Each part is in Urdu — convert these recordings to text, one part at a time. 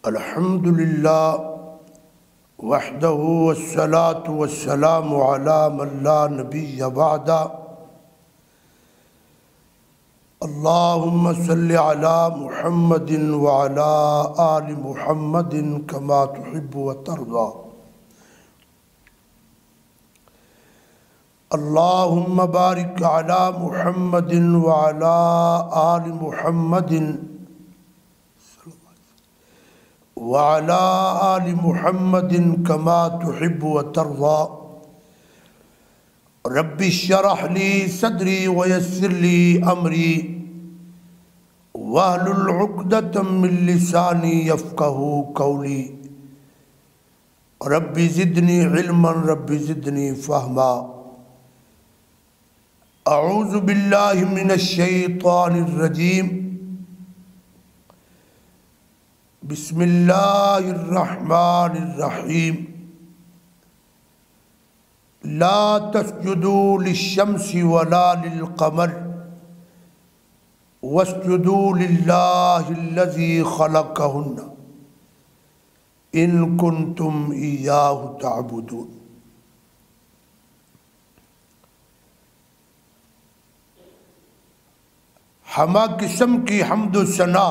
الحمد للہ وحدہ والصلاة والسلام علی من لا نبی بعدہ اللہم صل علی محمد وعلی آل محمد کما تحب وترضى اللہم بارک علی محمد وعلی آل محمد وعلى آل محمد كما تحب وترضى رب اشرح لي صدري ويسر لي أمري واحلل عقدة من لساني يفقهوا قولي رب زدني علما رب زدني فهما أعوذ بالله من الشيطان الرجيم بسم اللہ الرحمن الرحیم لا تسجدوا للشمس ولا للقمر واسجدوا للہ الذی خلقہن ان کنتم ایاہ تعبدون۔ ہمہ قسم کی حمد و ثنا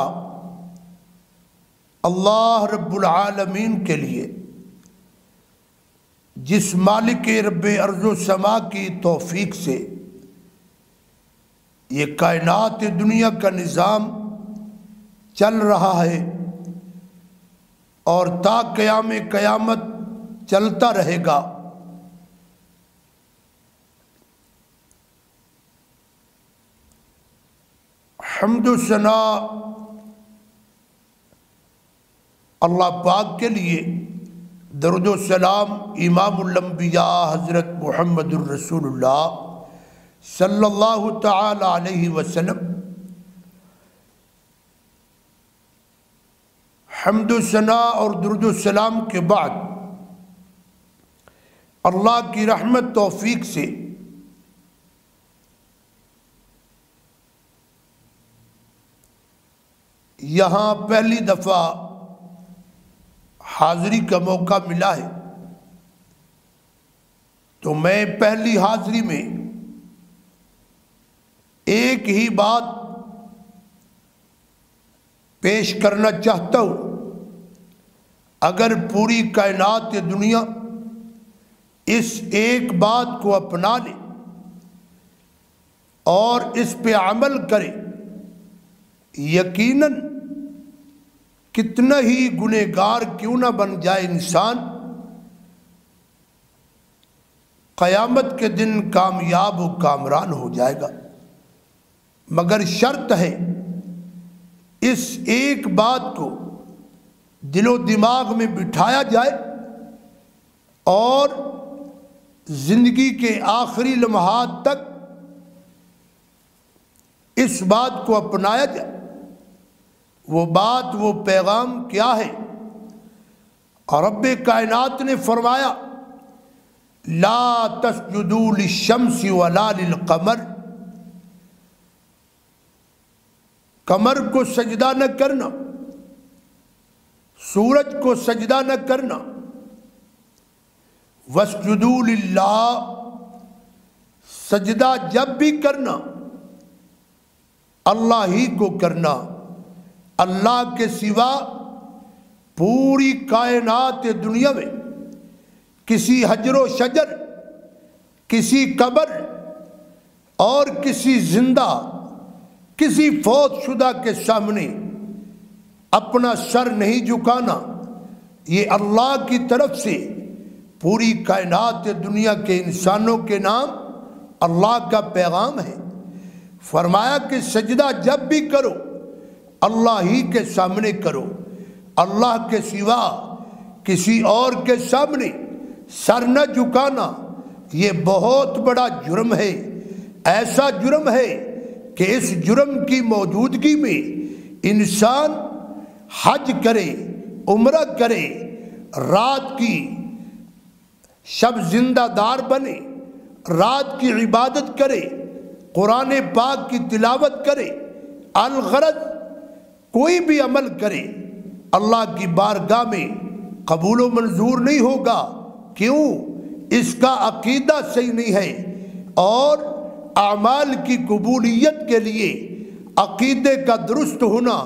اللہ رب العالمین کے لیے، جس مالک رب ارض و سما کی توفیق سے یہ کائنات دنیا کا نظام چل رہا ہے اور تا قیام قیامت چلتا رہے گا۔ حمد و ثنا اللہ پاک کے لیے، درود و سلام امام الانبیاء حضرت محمد الرسول اللہ صلی اللہ تعالی علیہ وسلم۔ حمد و ثنا اور درود و سلام کے بعد اللہ کی رحمت توفیق سے یہاں پہلی دفعہ حاضری کا موقع ملا ہے، تو میں پہلی حاضری میں ایک ہی بات پیش کرنا چاہتا ہوں۔ اگر پوری کائنات دنیا اس ایک بات کو اپنا لے اور اس پہ عمل کرے، یقیناً کتنا ہی گنہگار کیوں نہ بن جائے انسان، قیامت کے دن کامیاب و کامران ہو جائے گا۔ مگر شرط ہے اس ایک بات کو دل و دماغ میں بٹھایا جائے اور زندگی کے آخری لمحات تک اس بات کو اپنایا جائے۔ وہ بات، وہ پیغام کیا ہے؟ اور رب کائنات نے فرمایا لا تسجدوا للشمس ولا للقمر، قمر کو سجدہ نہ کرنا، سورج کو سجدہ نہ کرنا، واسجدوا للہ، سجدہ جب بھی کرنا اللہ ہی کو کرنا۔ اللہ کے سوا پوری کائنات دنیا میں کسی حجر و شجر، کسی قبر اور کسی زندہ، کسی فوت شدہ کے سامنے اپنا سر نہیں جھکانا۔ یہ اللہ کی طرف سے پوری کائنات دنیا کے انسانوں کے نام اللہ کا پیغام ہے۔ فرمایا کہ سجدہ جب بھی کرو اللہ ہی کے سامنے کرو، اللہ کے سوا کسی اور کے سامنے سر نہ جھکانا۔ یہ بہت بڑا جرم ہے، ایسا جرم ہے کہ اس جرم کی موجودگی میں انسان حج کرے، عمرہ کرے، رات کی شب زندہ دار بنے، رات کی عبادت کرے، قرآن پاک کی تلاوت کرے، الغرض کوئی بھی عمل کرے اللہ کی بارگاہ میں قبول و منظور نہیں ہوگا۔ کیوں؟ اس کا عقیدہ صحیح نہیں ہے، اور اعمال کی قبولیت کے لیے عقیدے کا درست ہونا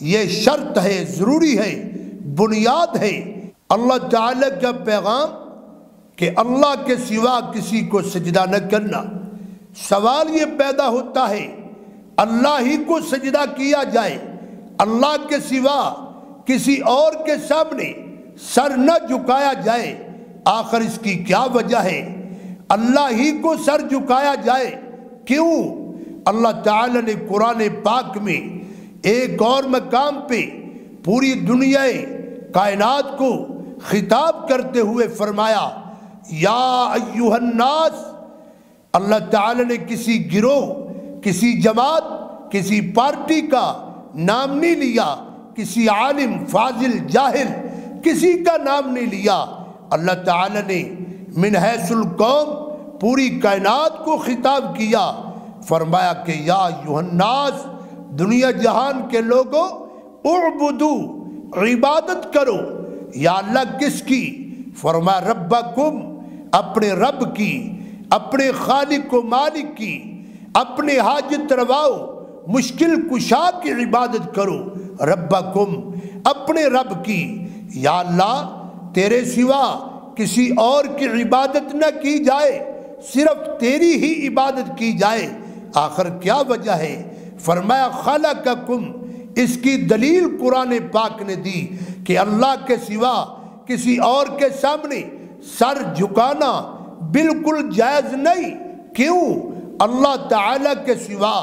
یہ شرط ہے، ضروری ہے، بنیاد ہے۔ اللہ تعالیٰ کا پیغام کہ اللہ کے سوا کسی کو سجدہ نہ کرنا۔ سوال یہ پیدا ہوتا ہے اللہ ہی کو سجدہ کیا جائے، اللہ کے سوا کسی اور کے سامنے سر نہ جھکایا جائے، آخر اس کی کیا وجہ ہے؟ اللہ ہی کو سر جھکایا جائے، کیوں؟ اللہ تعالیٰ نے قرآن پاک میں ایک اور مقام پہ پوری دنیا کائنات کو خطاب کرتے ہوئے فرمایا یا ایھا الناس۔ اللہ تعالیٰ نے کسی گروہ، کسی جماعت، کسی پارٹی کا نام نہیں لیا، کسی عالم، فاضل، جاہل، کسی کا نام نہیں لیا۔ اللہ تعالیٰ نے من حیث القوم پوری کائنات کو خطاب کیا، فرمایا کہ یا ایھا الناس، دنیا جہان کے لوگوں، اعبدو، عبادت کرو۔ یا اللہ کس کی؟ فرمایا ربکم، اپنے رب کی، اپنے خالق و مالک کی، اپنے حاجت رواؤ مشکل کشا کی عبادت کرو۔ ربکم، اپنے رب کی۔ یا اللہ تیرے سوا کسی اور کی عبادت نہ کی جائے، صرف تیری ہی عبادت کی جائے۔ آخر کیا وجہ ہے؟ فرمایا خلقکم، اس کی دلیل قرآن پاک نے دی کہ اللہ کے سوا کسی اور کے سامنے سر جھکانا بالکل جائز نہیں۔ کیوں؟ اللہ تعالیٰ کے سوا،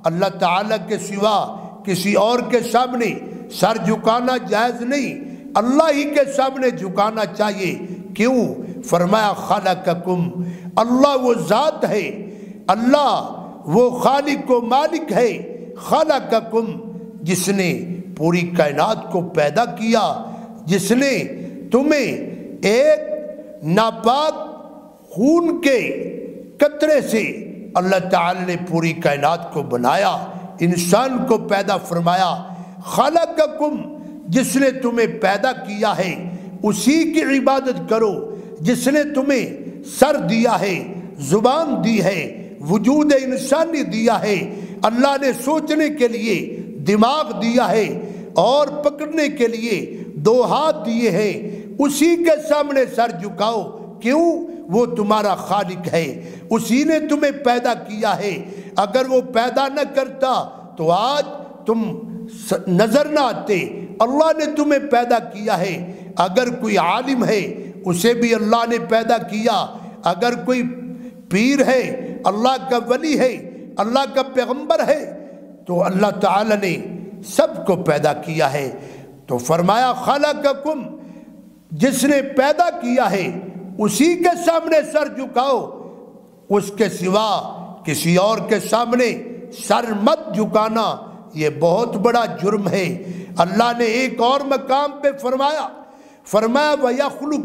اللہ تعالیٰ کے سوا کسی اور کے سامنے سر جھکانا جائز نہیں، اللہ ہی کے سامنے جھکانا چاہیے۔ کیوں؟ فرمایا خلقکم، اللہ وہ ذات ہے، اللہ وہ خالق و مالک ہے، خلقکم، جس نے پوری کائنات کو پیدا کیا، جس نے تمہیں ایک ناپاک خون کے قطرے سے اللہ تعالی نے پوری کائنات کو بنایا، انسان کو پیدا فرمایا۔ خلقکم، جس نے تمہیں پیدا کیا ہے اسی کی عبادت کرو، جس نے تمہیں سر دیا ہے، زبان دی ہے، وجود انسانی دیا ہے، اللہ نے سوچنے کے لیے دماغ دیا ہے اور پکڑنے کے لیے دو ہاتھ دیے ہیں، اسی کے سامنے سر جھکاؤ۔ کیوں؟ وہ تمہارا خالق ہے، اسی نے تمہیں پیدا کیا ہے۔ اگر وہ پیدا نہ کرتا تو آج تم نظر نہ آتے، اللہ نے تمہیں پیدا کیا ہے۔ اگر کوئی عالم ہے اسے بھی اللہ نے پیدا کیا، اگر کوئی پیر ہے، اللہ کا ولی ہے، اللہ کا پیغمبر ہے، تو اللہ تعالی نے سب کو پیدا کیا ہے۔ تو فرمایا خلقکم، جس نے پیدا کیا ہے اسی کے سامنے سر جھکاؤ، اس کے سوا کسی اور کے سامنے سر مت جھکانا، یہ بہت بڑا جرم ہے۔ اللہ نے ایک اور مقام پہ فرمایا وَيَخْلُقُ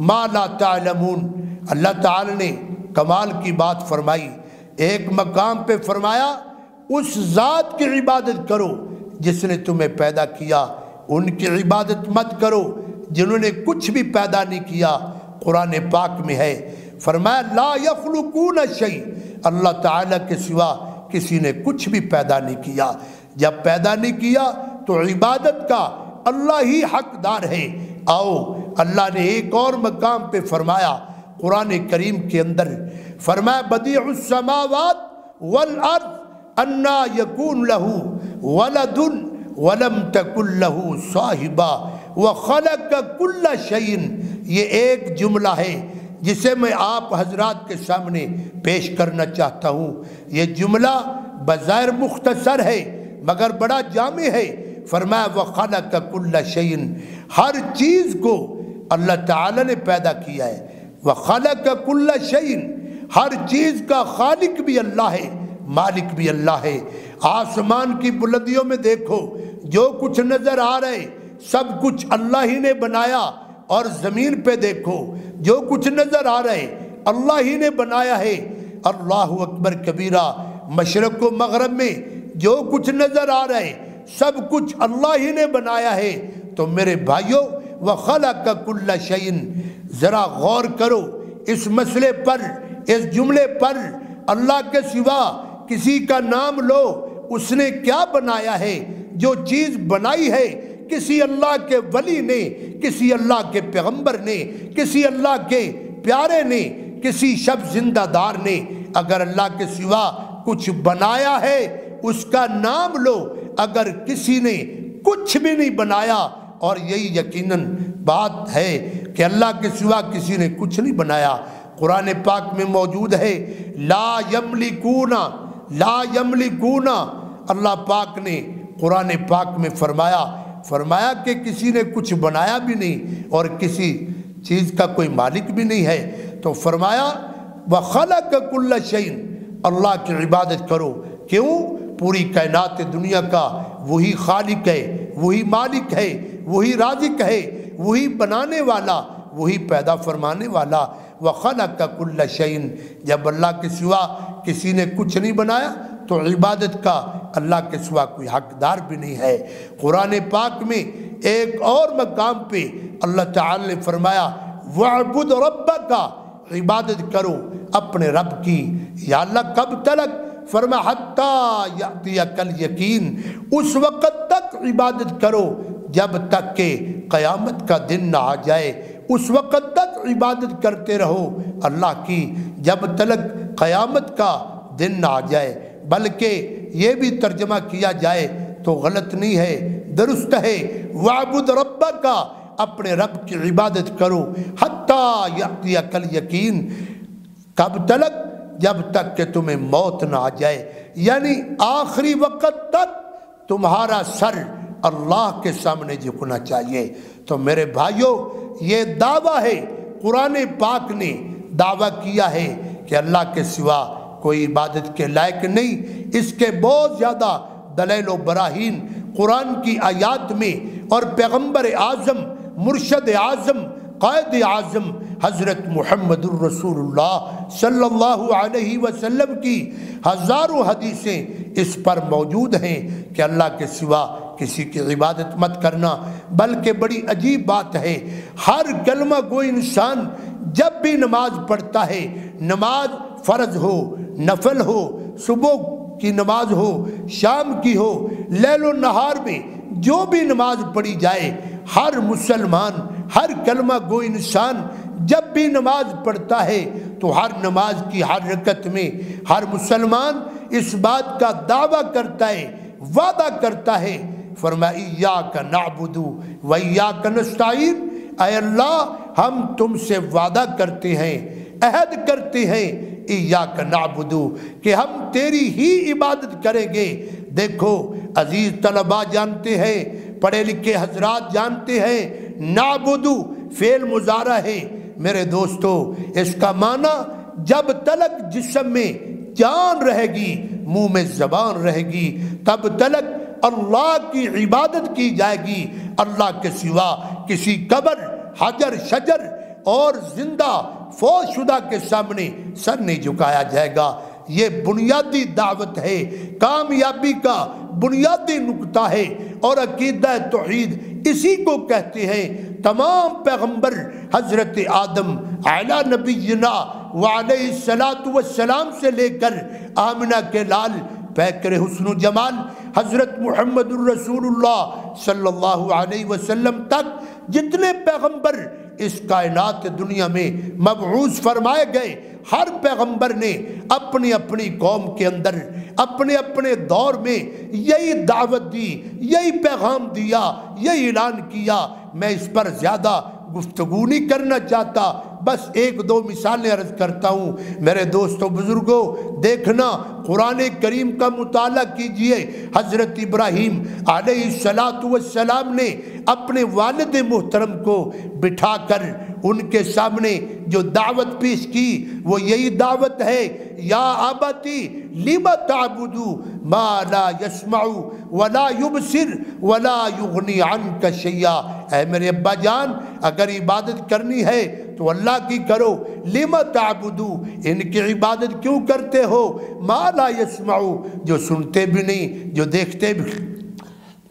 مَا لَا تَعْلَمُونَ، اللہ تعالی نے کمال کی بات فرمائی۔ ایک مقام پہ فرمایا اس ذات کی عبادت کرو جس نے تمہیں پیدا کیا، ان کی عبادت مت کرو جنہوں نے کچھ بھی پیدا نہیں کیا۔ قرآن پاک میں ہے، فرمایا لا یخلقون شیء، اللہ تعالیٰ کے سوا کسی نے کچھ بھی پیدا نہیں کیا۔ جب پیدا نہیں کیا تو عبادت کا اللہ ہی حقدار ہے۔ آؤ، اللہ نے ایک اور مقام پہ فرمایا قرآن کریم کے اندر، فرمایا بدیع السماوات والارض انا یکون لہ ولد ولم تکن لہ صاحبہ وخلق کل شیء۔ یہ ایک جملہ ہے جسے میں آپ حضرات کے سامنے پیش کرنا چاہتا ہوں۔ یہ جملہ بظاہر مختصر ہے مگر بڑا جامع ہے۔ فرمایا وخلق کل شیء، ہر چیز کو اللہ تعالی نے پیدا کیا ہے۔ وخلق کل شیء، ہر چیز کا خالق بھی اللہ ہے، مالک بھی اللہ ہے۔ آسمان کی بلندیوں میں دیکھو، جو کچھ نظر آ رہے سب کچھ اللہ ہی نے بنایا، اور زمین پہ دیکھو جو کچھ نظر آ رہے اللہ ہی نے بنایا ہے۔ اللہ اکبر کبیرہ، مشرق و مغرب میں جو کچھ نظر آ رہے سب کچھ اللہ ہی نے بنایا ہے۔ تو میرے بھائیوں وَخَلَقَ كُلَّ شَيْءٍ، ذرا غور کرو اس مسئلے پر، اس جملے پر۔ اللہ کے سوا کسی کا نام لو، اس نے کیا بنایا ہے؟ جو چیز بنائی ہے کسی اللہ کے ولی نے، کسی اللہ کے پیغمبر نے، کسی اللہ کے پیارے نے، کسی شب زندہ دار نے۔ اگر اللہ کے سوا کچھ بنایا ہے اس کا نام لو۔ اگر کسی نے کچھ بھی نہیں بنایا، اور یہی یقیناً بات ہے کہ اللہ کے سوا کسی نے کچھ نہیں بنایا۔ قرآن پاک میں موجود ہے لا یملکون، لا یملکون۔ اللہ پاک نے قرآن پاک میں فرمایا کہ کسی نے کچھ بنایا بھی نہیں اور کسی چیز کا کوئی مالک بھی نہیں ہے۔ تو فرمایا وَخَلَقَ كُلَّ شَيْءٍ، اللہ کی عبادت کرو۔ کیوں؟ پوری کائنات دنیا کا وہی خالق ہے، وہی مالک ہے، وہی رازق ہے، وہی بنانے والا، وہی پیدا فرمانے والا۔ وَخَلَقَ كُلَّ شَيْءٍ، جب اللہ کے سوا کسی نے کچھ نہیں بنایا تو عبادت کا اللہ کے سوا کوئی حقدار بھی نہیں ہے۔ قرآن پاک میں ایک اور مقام پہ اللہ تعالی نے فرمایا وَاعْبُدْ رَبَّكَ، عبادت کرو اپنے رب کی۔ یا اللہ کب تلک؟ فرما حَتَّى يَأْتِيَكَ الْيَقِينُ، اس وقت تک عبادت کرو جب تک کہ قیامت کا دن نہ آ جائے۔ اس وقت تک عبادت کرتے رہو اللہ کی جب تلک قیامت کا دن نہ آ جائے۔ بلکہ یہ بھی ترجمہ کیا جائے تو غلط نہیں ہے، درست ہے۔ وَاعْبُدْ رَبَّكَ، اپنے رب کی عبادت کرو حَتَّى يَأْتِيَكَ الْيَقِينُ، کب تلک؟ جب تک کہ تمہیں موت نہ آ جائے، یعنی آخری وقت تک تمہارا سر اللہ کے سامنے جھکنا چاہیے۔ تو میرے بھائیوں یہ دعویٰ ہے، قرآن پاک نے دعویٰ کیا ہے کہ اللہ کے سوا کوئی عبادت کے لائق نہیں۔ اس کے بہت زیادہ دلیل و براہین قرآن کی آیات میں، اور پیغمبر اعظم، مرشد اعظم، قائد اعظم حضرت محمد الرسول اللہ صلی اللہ علیہ وسلم کی ہزاروں حدیثیں اس پر موجود ہیں کہ اللہ کے سوا کسی کی عبادت مت کرنا۔ بلکہ بڑی عجیب بات ہے، ہر کلمہ گوئی انسان جب بھی نماز پڑھتا ہے، نماز فرض ہو، نفل ہو، صبح کی نماز ہو، شام کی ہو، لیل و نہار میں جو بھی نماز پڑھی جائے، ہر مسلمان، ہر کلمہ گو انسان جب بھی نماز پڑھتا ہے تو ہر نماز کی ہر رکعت میں ہر مسلمان اس بات کا دعویٰ کرتا ہے، وعدہ کرتا ہے، فرمایا ایاک نعبد و ایاک نستعین، اے اللہ ہم تم سے وعدہ کرتے ہیں، عہد کرتے ہیں، ایاک نعبد، کہ ہم تیری ہی عبادت کریں گے۔ دیکھو عزیز طلباء جانتے ہیں، پڑھے لکھے حضرات جانتے ہیں، نعبد فعل مضارع ہے میرے دوستو، اس کا معنی جب تلک جسم میں جان رہے گی، منہ میں زبان رہے گی، تب تلک اللہ کی عبادت کی جائے گی۔ اللہ کے سوا کسی قبر، حجر، شجر اور زندہ فوت شدہ کے سامنے سر نہیں جھکایا جائے گا۔ یہ بنیادی دعوت ہے، کامیابی کا بنیادی نقطہ ہے، اور عقیدہ توحید اسی کو کہتے ہیں۔ تمام پیغمبر حضرت آدم اعلیٰ نبینا وعلیہ السلام سے لے کر آمنہ کے لال پیکر حسن و جمال حضرت محمد الرسول اللہ صلی اللہ علیہ وسلم تک جتنے پیغمبر اس کائنات دنیا میں مبعوث فرمائے گئے، ہر پیغمبر نے اپنی اپنی قوم کے اندر اپنے اپنے دور میں یہی دعوت دی، یہی پیغام دیا، یہی اعلان کیا۔ میں اس پر زیادہ گفتگو نہیں کرنا چاہتا، بس ایک دو مثالیں عرض کرتا ہوں۔ میرے دوستو بزرگوں، دیکھنا قرآن کریم کا مطالعہ کیجئے۔ حضرت ابراہیم علیہ السلام نے اپنے والد محترم کو بٹھا کر ان کے سامنے جو دعوت پیش کی وہ یہی دعوت ہے، یا ابتی لم تعبد ما لا يسمع ولا يبصر ولا يغني عنك شيئا، اے میرے ابا جان اگر عبادت کرنی ہے تو اللہ کی کرو، لم تعبدو، ان کی عبادت کیوں کرتے ہو، ما لا يسمع، جو سنتے بھی نہیں، جو دیکھتے بھی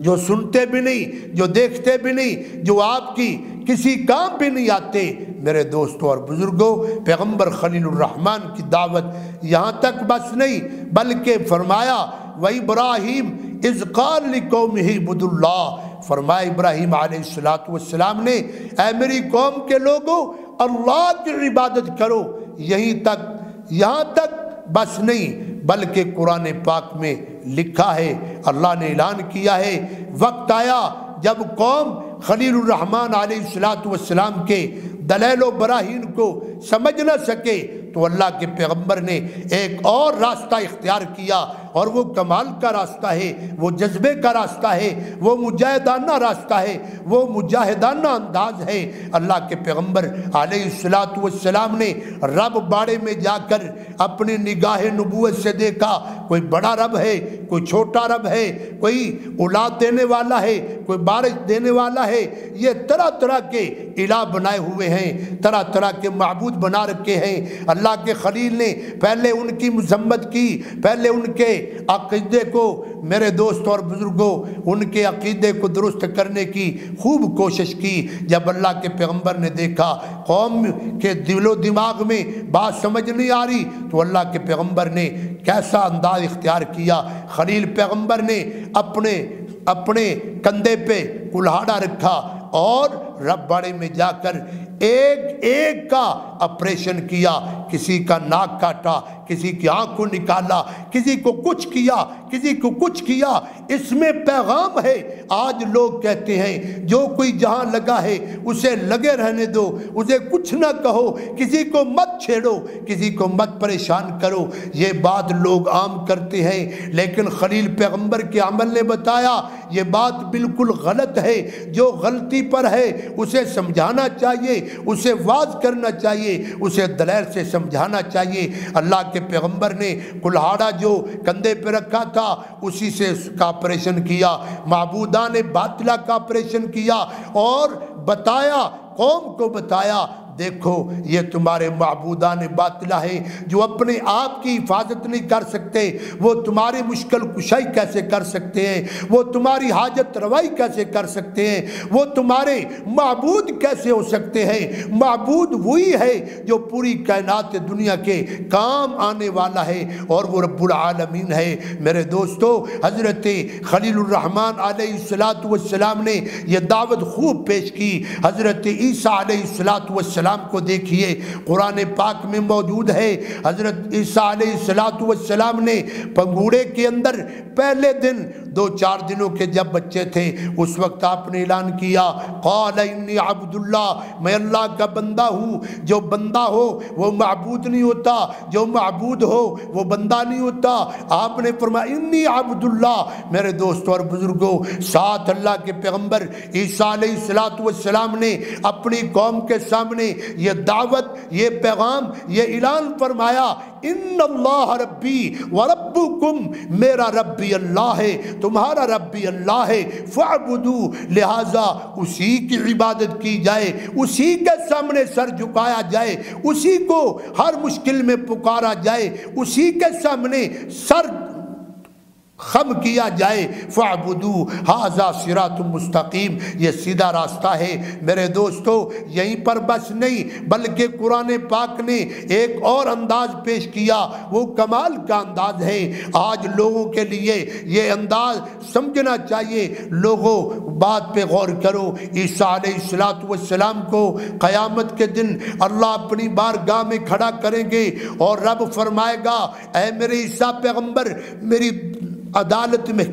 جو سنتے بھی نہیں، جو دیکھتے بھی نہیں، جو آپ کی کسی کام بھی نہیں آتے۔ میرے دوستوں اور بزرگوں، پیغمبر خلیل الرحمن کی دعوت یہاں تک بس نہیں، بلکہ فرمایا وَإِبْرَاهِيمَ إِذْ قَالَ لِقَوْمِهِ اعْبُدُوا اللَّهَ، فرمایا ابراہیم علیہ السلام نے، اے میری قوم کے لوگوں اللہ کی عبادت کرو۔ یہاں تک بس نہیں، بلکہ قرآن پاک میں لکھا ہے، اللہ نے اعلان کیا ہے، وقت آیا جب قوم خلیل الرحمن علیہ السلام کے دلائل و براہین کو سمجھ نہ سکے تو اللہ کے پیغمبر نے ایک اور راستہ اختیار کیا، اور وہ کمال کا راستہ ہے، وہ جذبے کا راستہ ہے، وہ مجاہدانہ راستہ ہے، وہ مجاہدانہ انداز ہے۔ اللہ کے پیغمبر علیہ السلام نے رب باڑے میں جا کر اپنی نگاہ نبوت سے دیکھا، کوئی بڑا رب ہے، کوئی چھوٹا رب ہے، کوئی اولاد دینے والا ہے، کوئی بارش دینے والا ہے، یہ طرح طرح کے الہ بنائے ہوئے ہیں، طرح طرح کے معبود بنا رکھے ہیں۔ اللہ کے خلیل نے پہلے ان کی مذمت کی، پہلے ان کے عقیدے کو، میرے دوست اور بزرگوں، ان کے عقیدے کو درست کرنے کی خوب کوشش کی۔ جب اللہ کے پیغمبر نے دیکھا قوم کے دل و دماغ میں بات سمجھ نہیں آ رہی، تو اللہ کے پیغمبر نے کیسا انداز اختیار کیا۔ خلیل پیغمبر نے اپنے کندھے پہ کلہاڑا رکھا اور رب باڑے میں جا کر ایک کا آپریشن کیا، کسی کا ناک کاٹا، کسی کی آنکھ کو نکالا، کسی کو کچھ کیا، کسی کو کچھ کیا۔ اس میں پیغام ہے۔ آج لوگ کہتے ہیں جو کوئی جہاں لگا ہے اسے لگے رہنے دو، اسے کچھ نہ کہو، کسی کو مت چھیڑو، کسی کو مت پریشان کرو۔ یہ بات لوگ عام کرتے ہیں، لیکن خلیل پیغمبر کے عمل نے بتایا یہ بات بالکل غلط ہے۔ جو غلطی پر ہے اسے سمجھانا چاہیے، اسے واضح کرنا چاہیے، اسے دلائل سے سمجھانا چاہیے۔ اللہ کے پیغمبر نے کلہاڑا جو کندھے پہ رکھا تھا اسی سے اس کا آپریشن کیا، معبودان باطلہ کا آپریشن کیا، اور بتایا، قوم کو بتایا دیکھو یہ تمہارے معبودان باطلہ ہیں جو اپنے آپ کی حفاظت نہیں کر سکتے، وہ تمہاری مشکل کشائی کیسے کر سکتے ہیں، وہ تمہاری حاجت روائی کیسے کر سکتے ہیں، وہ تمہارے معبود کیسے ہو سکتے ہیں۔ معبود وہی ہے جو پوری کائنات دنیا کے کام آنے والا ہے، اور وہ رب العالمین ہے۔ میرے دوستو، حضرت خلیل الرحمن علیہ السلام نے یہ دعوت خوب پیش کی۔ حضرت عیسیٰ علیہ السلام کو دیکھیے، قرآن پاک میں موجود ہے، حضرت عیسیٰ علیہ السلام نے پنگوڑے کے اندر پہلے دن 2-4 دنوں کے جب بچے تھے اس وقت آپ نے اعلان کیا، قال انی عبد اللہ، میں اللہ کا بندہ ہوں۔ جو بندہ ہو وہ معبود نہیں ہوتا، جو معبود ہو وہ بندہ نہیں ہوتا۔ آپ نے فرمایا انی عبد اللہ۔ میرے دوستوں اور بزرگوں، ساتھ اللہ کے پیغمبر عیسیٰ علیہ السلام نے اپنی قوم کے سامنے یہ دعوت، یہ پیغام، یہ اعلان فرمایا، ان اللہ ربی وربکم، میرا رب بھی اللہ ہے، تمہارا رب بھی اللہ ہے، فاعبدوا، لہذا اسی کی عبادت کی جائے، اسی کے سامنے سر جھکایا جائے، اسی کو ہر مشکل میں پکارا جائے، اسی کے سامنے سر خم کیا جائے۔ فاعبدوا ھذا صراط مستقیم، یہ سیدھا راستہ ہے۔ میرے دوستو، یہیں پر بس نہیں بلکہ قرآن پاک نے ایک اور انداز پیش کیا، وہ کمال کا انداز ہے۔ آج لوگوں کے لیے یہ انداز سمجھنا چاہیے۔ لوگوں بات پہ غور کرو، عیسیٰ علیہ السلام کو قیامت کے دن اللہ اپنی بارگاہ میں کھڑا کریں گے اور رب فرمائے گا، اے میرے عیسیٰ پیغمبر، میری عدالت میں،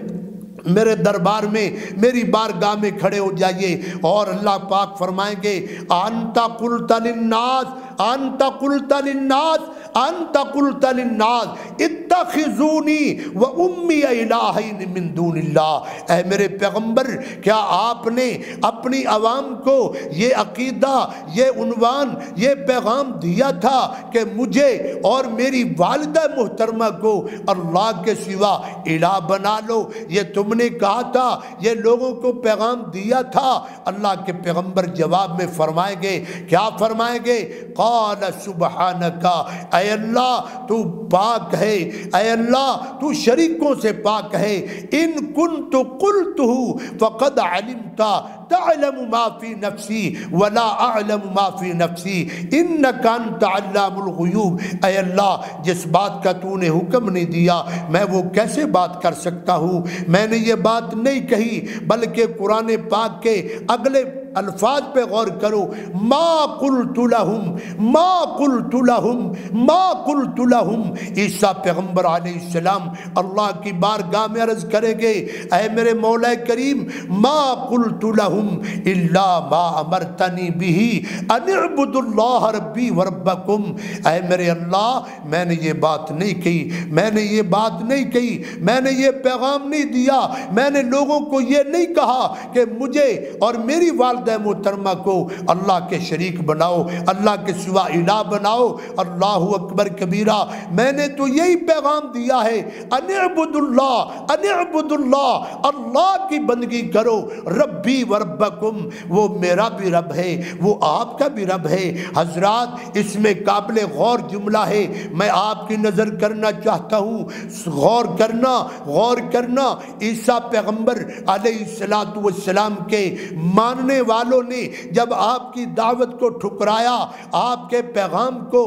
میرے دربار میں، میری بارگاہ میں کھڑے ہو جائیے، اور اللہ پاک فرمائیں گے انت قلت للناس، انت قلت للناس، انت قلت للناس اتخذونی و امی الہین من دون اللہ۔ اے میرے پیغمبر، کیا آپ نے اپنی عوام کو یہ عقیدہ، یہ عنوان، یہ پیغام دیا تھا کہ مجھے اور میری والدہ محترمہ کو اللہ کے سوا الہ بنا لو؟ یہ تم نے کہا تھا، یہ لوگوں کو پیغام دیا تھا۔ اللہ کے پیغمبر جواب میں فرمائیں گے، کیا فرمائیں گے؟ قال سبحانک، اے اے اللہ تو پاک ہے، اے اللہ تو شریکوں سے پاک ہے۔ ان کنت قلتہ فقد علمت تعلم ما فی نفسی ولا اعلم ما فی نفسی انک انت علام الغیوب۔ اے اللہ جس بات کا تو نے حکم نہیں دیا میں وہ کیسے بات کر سکتا ہوں؟ میں نے یہ بات نہیں کہی، بلکہ قرآن پاک کے اگلے الفاظ پہ غور کرو، ما قلت لہم ما قلت لہم ما قلت لہم۔ عیسیٰ پیغمبر علیہ السلام اللہ کی بارگاہ میں عرض کریں گے، اے میرے مولا کریم ما قلت لہم الا ما امرتنی بہ ان اعبدوا اللہ ربی وربکم۔ اے میرے اللہ میں نے یہ بات نہیں کہی، میں نے یہ بات نہیں کہی، میں نے یہ پیغام نہیں دیا، میں نے لوگوں کو یہ نہیں کہا کہ مجھے اور میری والدہ محترمہ کو اللہ کے شریک بناؤ، اللہ کے سوا الہ بناؤ۔ اللہ اکبر کبیرہ، میں نے تو یہی پیغام دیا ہے، ان اعبدوا اللہ، ان اعبدوا اللہ، اللہ کی بندگی کرو، ربی وربکم، وہ میرا بھی رب ہے، وہ آپ کا بھی رب ہے۔ حضرات اس میں قابل غور جملہ ہے، میں آپ کی نظر کرنا چاہتا ہوں، غور کرنا غور کرنا۔ عیسیٰ پیغمبر علیہ السلام کے ماننے والوں نے جب آپ کی دعوت کو ٹھکرایا، آپ کے پیغام کو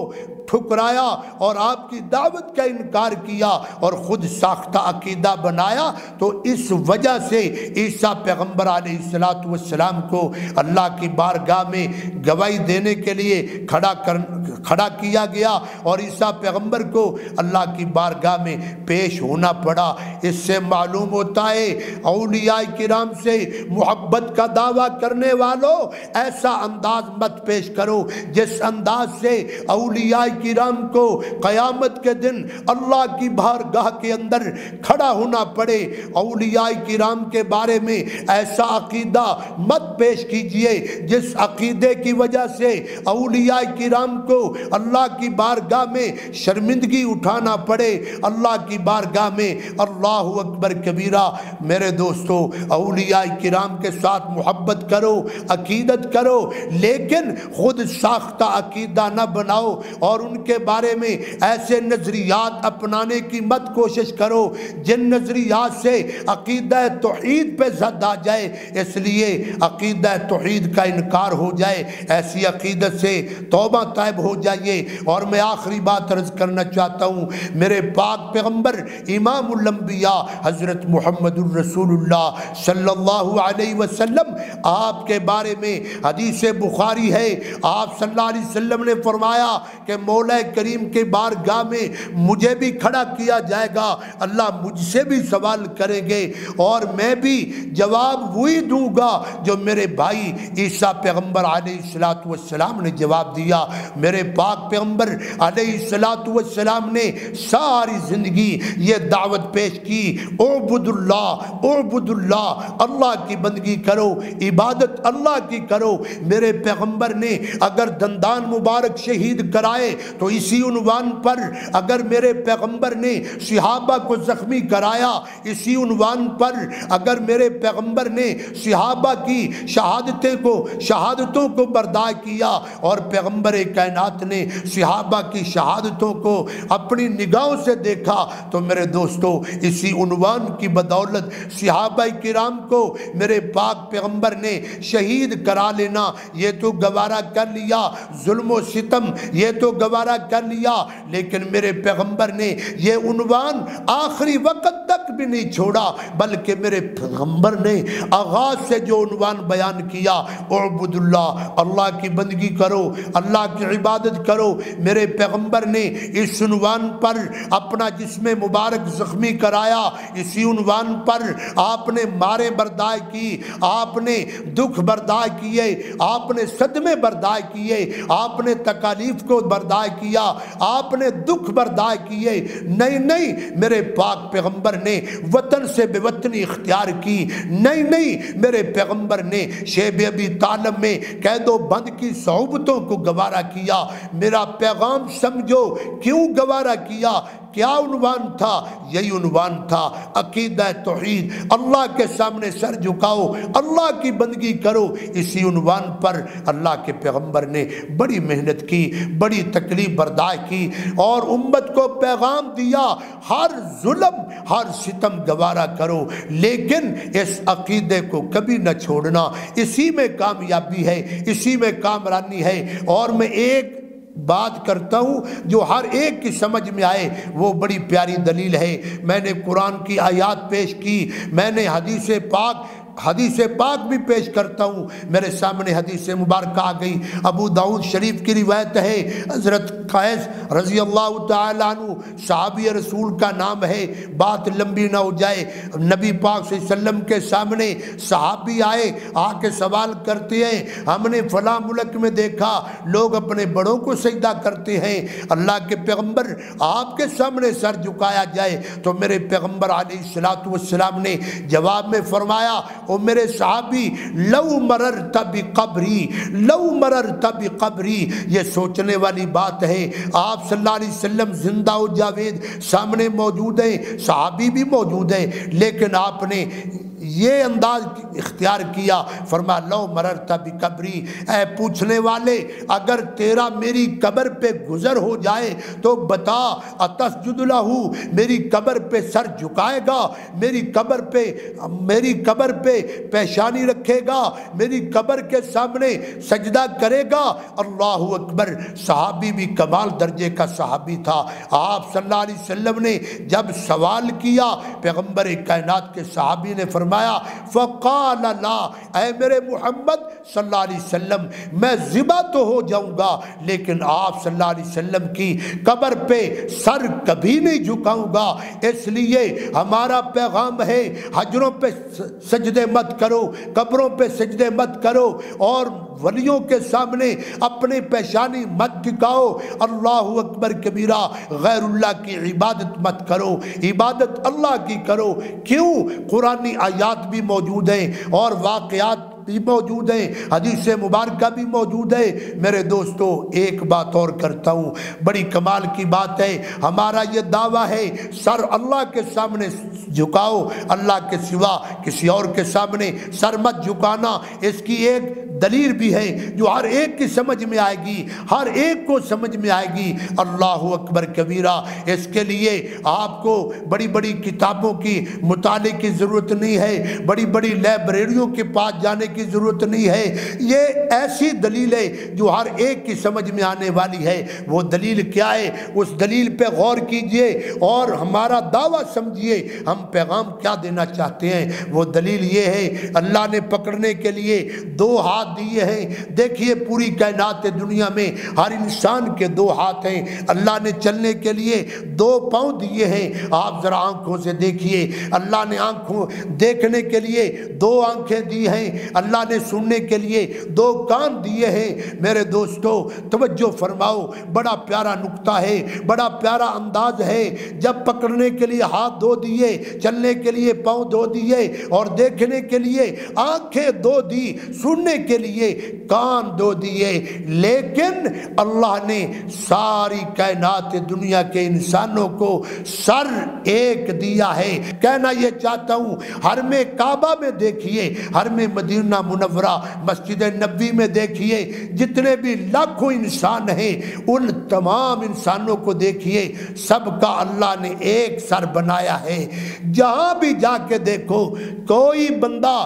ٹھکرایا اور آپ کی دعوت کا انکار کیا اور خود ساختہ عقیدہ بنایا، تو اس وجہ سے عیسیٰ پیغمبر علیہ السلام کو اللہ کی بارگاہ میں گواہی دینے کے لیے کھڑا کیا گیا اور عیسیٰ پیغمبر کو اللہ کی بارگاہ میں پیش ہونا پڑا۔ اس سے معلوم ہوتا ہے اولیاء کرام سے محبت کا دعویٰ کرنے والوں ایسا انداز مت پیش کرو جس انداز سے اولیاء کرام کو قیامت کے دن اللہ کی بارگاہ کے اندر کھڑا ہونا پڑے۔ اولیاء کرام کے بارے میں ایسا عقیدہ مت پیش کیجئے جس عقیدے کی وجہ سے اولیاء کرام کو اللہ کی بارگاہ میں شرمندگی اٹھانا پڑے، اللہ کی بارگاہ میں۔ اللہ اکبر کبیرہ۔ میرے دوستو اولیاء کرام کے ساتھ محبت کرو، عقیدت کرو، لیکن خود ساختہ عقیدہ نہ بناؤ اور ان کے بارے میں ایسے نظریات اپنانے کی مت کوشش کرو جن نظریات سے عقیدہ توحید پہ زد آ جائے، اس لیے عقیدہ توحید کا انکار ہو جائے۔ ایسی عقیدت سے توبہ طائب ہو جائیے۔ اور میں آخری بات عرض کرنا چاہتا ہوں، میرے پاک پیغمبر امام الانبیاء حضرت محمد الرسول اللہ صلی اللہ علیہ وسلم، آپ کے بارے میں حدیث بخاری ہے، آپ صلی اللہ علیہ وسلم نے فرمایا کہ مولا کریم کے بارگاہ میں مجھے بھی کھڑا کیا جائے گا، اللہ مجھ سے بھی سوال کریں گے اور میں بھی جواب وہی دوں گا جو میرے بھائی عیسیٰ پیغمبر علیہ السلام نے جواب دیا۔ میرے پاک پیغمبر علیہ السلام نے ساری زندگی یہ دعوت پیش کی، اعبد اللہ اعبد اللہ، اللہ کی بندگی کرو، عبادت اللہ کی کرو۔ میرے پیغمبر نے اگر دندان مبارک شہید کرائے تو اسی عنوان پر، اگر میرے پیغمبر نے صحابہ کو زخمی کرایا اسی عنوان پر، اگر میرے پیغمبر نے صحابہ کی شہادتوں کو برداشت کیا اور پیغمبر کائنات نے صحابہ کی شہادتوں کو اپنی نگاہوں سے دیکھا، تو میرے دوستو اسی عنوان کی بدولت صحابہ کرام کو میرے پاک پیغمبر نے شہید کرا لینا یہ تو گوارا کر لیا، ظلم و ستم یہ تو گوارا کر لیا، لیکن میرے پیغمبر نے یہ عنوان آخری وقت تک بھی نہیں چھوڑا، بلکہ میرے پیغمبر نے آغاز سے جو عنوان بیان کیا، اعبد اللہ، اللہ کی بندگی کرو، اللہ کی عبادت کرو، میرے پیغمبر نے اس عنوان پر اپنا جسم مبارک زخمی کرایا، اسی عنوان پر آپ نے مارے برداشت کی، آپ نے دکھ برداشت کیے، آپ نے صدمے برداشت کیے، آپ نے تکالیف کو برداشت کیا، آپ نے دکھ برداشت کیے۔ نہیں میرے پاک پیغمبر نے وطن سے بے وطنی اختیار کی، نہیں میرے پیغمبر نے شیب ابی طالب میں قید و بند کی صعوبتوں کو گوارا کیا۔ میرا پیغام سمجھو کیوں گوارا کیا، کیا عنوان تھا؟ یہی عنوان تھا عقیدہ توحید، اللہ کے سامنے سر جھکاؤ، اللہ کی بندگی کرو۔ اسی عنوان پر اللہ کے پیغمبر نے بڑی محنت کی، بڑی تکلیف برداشت کی اور امت کو پیغام دیا ہر ظلم ہر ستم گوارا کرو، لیکن اس عقیدے کو کبھی نہ چھوڑنا، اسی میں کامیابی ہے، اسی میں کامرانی ہے۔ اور میں ایک بات کرتا ہوں جو ہر ایک کی سمجھ میں آئے، وہ بڑی پیاری دلیل ہے۔ میں نے قرآن کی آیات پیش کی، میں نے حدیث پاک بھی پیش کرتا ہوں۔ میرے سامنے حدیث مبارکہ آ گئی، ابو داؤد شریف کی روایت ہے، حضرت قیس رضی اللہ تعالیٰ عنہ صحابی رسول کا نام ہے، بات لمبی نہ ہو جائے، نبی پاک صلی اللہ علیہ وسلم کے سامنے صحابی آئے، آ کے سوال کرتے ہیں، ہم نے فلاں ملک میں دیکھا لوگ اپنے بڑوں کو سجدہ کرتے ہیں، اللہ کے پیغمبر آپ کے سامنے سر جھکایا جائے تو میرے پیغمبر علیہ السلام نے جواب میں فرمایا، او میرے صحابی، لو مررت بقبری، لو مررت بقبری، یہ سوچنے والی بات ہے۔ آپ صلی اللہ علیہ وسلم زندہ و جاوید سامنے موجود ہیں، صحابی بھی موجود ہیں، لیکن آپ نے یہ انداز اختیار کیا، فرمایا لو مررت بقبری، اے پوچھنے والے اگر تیرا میری قبر پہ گزر ہو جائے تو بتا، اتسجد لہو، میری قبر پہ سر جھکائے گا، میری قبر پہ پیشانی رکھے گا، میری قبر کے سامنے سجدہ کرے گا؟ اللہ اکبر۔ صحابی بھی کمال درجے کا صحابی تھا۔ آپ صلی اللہ علیہ وسلم نے جب سوال کیا، پیغمبر کائنات کے صحابی نے فرمایا فقال لا، اے میرے محمد صلی اللہ علیہ وسلم، میں ذبح تو ہو جاؤں گا لیکن آپ صلی اللہ علیہ وسلم کی قبر پہ سر کبھی نہیں جھکاؤں گا۔ اس لیے ہمارا پیغام ہے، حجروں پہ سجدے مت کرو، قبروں پہ سجدے مت کرو، اور ولیوں کے سامنے اپنے پیشانی مت ٹکاؤ، اللہ اکبر کبیرہ، غیر اللہ کی عبادت مت کرو، عبادت اللہ کی کرو۔ کیوں؟ قرآنی آیات بھی موجود ہیں اور واقعات بھی موجود ہیں، حدیث مبارکہ بھی موجود ہے۔ میرے دوستو ایک بات اور کرتا ہوں، بڑی کمال کی بات ہے، ہمارا یہ دعویٰ ہے سر اللہ کے سامنے جھکاؤ، اللہ کے سوا کسی اور کے سامنے سر مت جھکانا۔ اس کی ایک دلیل بھی ہے جو ہر ایک کی سمجھ میں آئے گی، ہر ایک کو سمجھ میں آئے گی، اللہ اکبر کبیرہ۔ اس کے لیے آپ کو بڑی بڑی کتابوں کی مطالعے کی ضرورت نہیں ہے، بڑی بڑی لائبریریوں کے پاس جانے کی ضرورت نہیں ہے، یہ ایسی دلیل ہے جو ہر ایک کی سمجھ میں آنے والی ہے۔ وہ دلیل کیا ہے؟ اس دلیل پہ غور کیجئے اور ہمارا دعویٰ سمجھیے، ہم پیغام کیا دینا چاہتے ہیں۔ وہ دلیل یہ ہے، اللہ نے پکڑنے کے لیے دو ہاتھ دیے ہیں۔ دیکھیے پوری کائنات دنیا میں ہر انسان کے دو ہاتھ ہیں، اللہ نے چلنے کے لیے دو پاؤں دیے ہیں۔ آپ ذرا آنکھوں سے دیکھیے، اللہ نے آنکھوں دیکھنے کے لیے دو آنکھیں دی ہیں، اللہ نے سننے کے لیے دو کان دیے ہیں۔ میرے دوستو توجہ فرماؤ، بڑا پیارا نکتہ ہے، بڑا پیارا انداز ہے۔ جب پکڑنے کے لیے ہاتھ دو دیے، چلنے کے لیے پاؤں دو دیے اور دیکھنے کے لیے آنکھیں دو دی، سننے کے لیے کان دو دیے، لیکن اللہ نے ساری کائنات دنیا کے انسانوں کو سر ایک دیا ہے۔ کہنا یہ چاہتا ہوں، حرم کعبہ میں دیکھیے، حرم مدینہ منورہ، مسجد نبوی میں دیکھیے، جتنے بھی لاکھوں انسان ہیں ان تمام انسانوں کو دیکھیے، سب کا اللہ نے ایک سر بنایا ہے۔ جہاں بھی جا کے دیکھو کوئی بندہ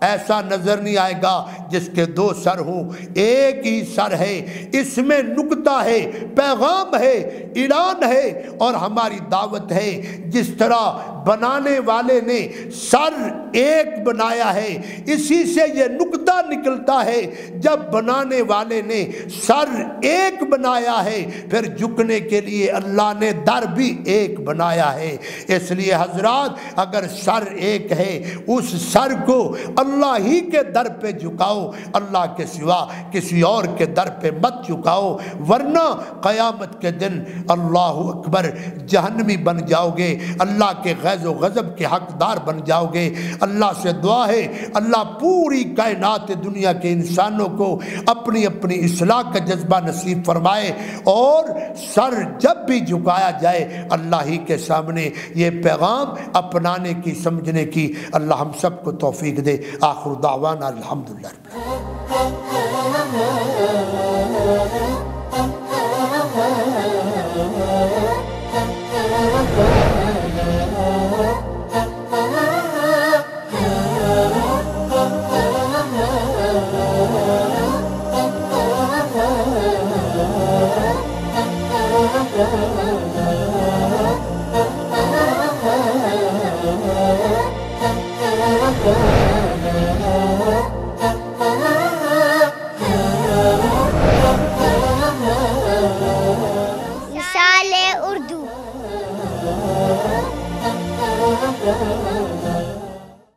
ایسا نظر نہیں آئے گا جس کے دو سر ہوں، ایک ہی سر ہے۔ اس میں نکتہ ہے، پیغام ہے، اعلان ہے اور ہماری دعوت ہے۔ جس طرح بنانے والے نے سر ایک بنایا ہے، اسی سے یہ نکتہ نکلتا ہے، جب بنانے والے نے سر ایک بنایا ہے پھر جھکنے کے لیے اللہ نے در بھی ایک بنایا ہے۔ اس لیے حضرات اگر سر ایک ہے، اس سر کو اللہ ہی کے در پہ جھکاؤ، اللہ کے سوا کسی اور کے در پہ مت جھکاؤ، ورنہ قیامت کے دن اللہ اکبر جہنمی بن جاؤ گے، اللہ کے غیظ و غضب کے حقدار بن جاؤ گے۔ اللہ سے دعا ہے اللہ پوری کائنات دنیا کے انسانوں کو اپنی اپنی اصلاح کا جذبہ نصیب فرمائے، اور سر جب بھی جھکایا جائے اللہ ہی کے سامنے یہ پیغام اپنانے کی، سمجھنے کی اللہ ہم سب کو توفیق دے۔ آخر دعوانا الحمدللہ۔ Oh